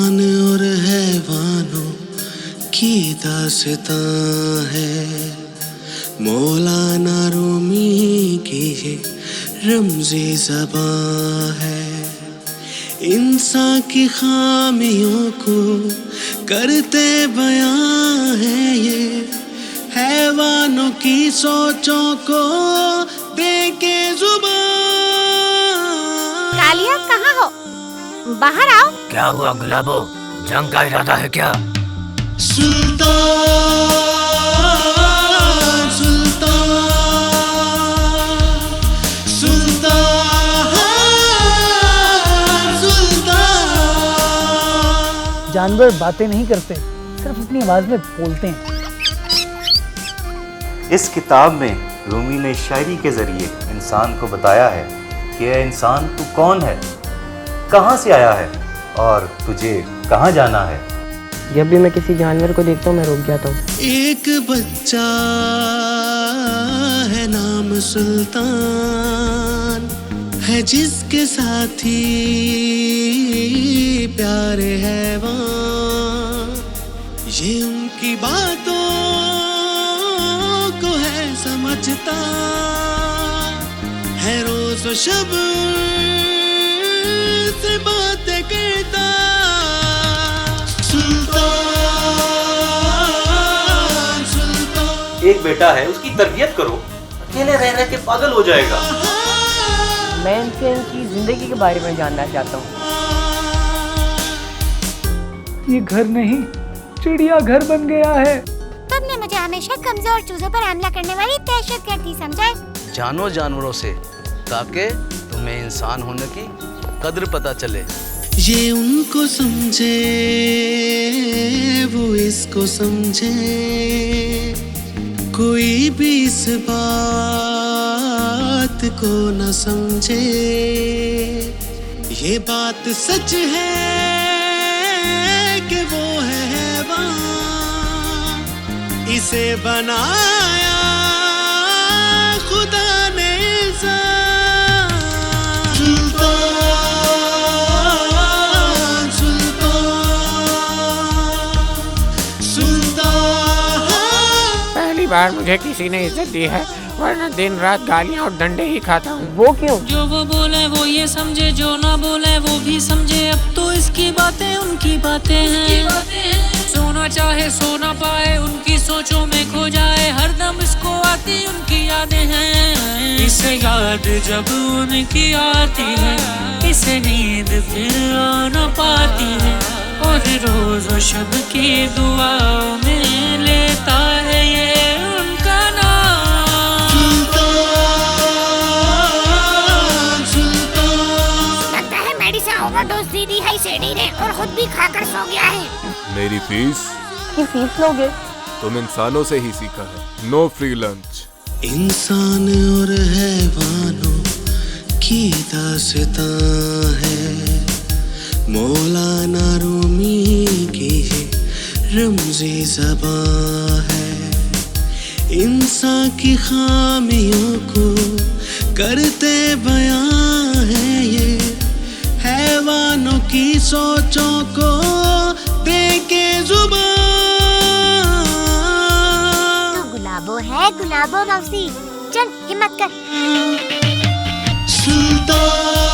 इंसान और हैवानों की दास्तां है, मौलाना रूमी की ये रमज़ी ज़बां है। इंसान की खामियों को करते बयां है ये, हैवानों की सोचों को देके जुबां। कालिया कहाँ हो? बाहर आओ। क्या हुआ गुलाबो, जंग का इरादा है क्या? सुल्तान सुल्तान सुल्तान सुल्तान। जानवर बातें नहीं करते, सिर्फ अपनी आवाज में बोलते हैं। इस किताब में रूमी ने शायरी के जरिए इंसान को बताया है कि ऐ इंसान तू कौन है, कहाँ से आया है और तुझे कहाँ जाना है। जब भी मैं किसी जानवर को देखता हूँ मैं रुक जाता हूँ। एक बच्चा है नाम सुल्तान, है जिसके साथी प्यारे हैवान। ये उनकी बातों को है समझता, है रोज व शब से बातें करता। सुल्तान सुल्तान। एक बेटा है, उसकी तरबियत करो, अकेले रह रह के पागल हो जाएगा। मैं इनसे इनकी जिंदगी के बारे में जानना चाहता हूँ। ये घर नहीं, चिड़िया घर बन गया है। तुमने मुझे हमेशा कमजोर चूजों पर हमला करने वाली दहशतगर्दी समझा। जानो जानवरों से, ताकि तुम्हें इंसान होने की कद्र पता चले। ये उनको समझे, वो इसको समझे, कोई भी इस बात को न समझे। ये बात सच है कि वो है हैवान, इसे बनाया खुदा ने इंसान। सुल्तान सुल्तान सुल्तान। पहली बार मुझे किसी ने इज्जत दी है, वरना दिन रात गालियाँ और डंडे ही खाता हूँ। वो क्यों? जो वो बोले वो ये समझे, जो ना बोले वो भी समझे। अब तो इसकी बातें उनकी बातें हैं। सोना चाहे सो ना पाए, उनकी सोचों में खो जाए, हरदम इसको आती उनकी यादें हैं। इसे याद जब उनकी आती है, इसे नींद फिर आ ना पाती है, और रोज व शब की दुआओं में लेता है ये उनका नाम। सुल्तान सुल्तान। लगता है मेडिसिन ओवरडोज दी दी है सेडी ने, और खुद भी खाकर सो गया है। मेरी फीस? की फीस लोगे? तुम इंसानों से ही सीखा है, नो फ्री लंच। इंसान और हैवानों की दास्तां है, मौलाना रूमी की ये रमज़ी ज़बां है। इंसान की खामियों को करते बयां है ये, हैवानों की सोचों को देके जुबां। तो गुलाबो है, गुलाबो मौसी, चल हिम्मत कर। सुल्तान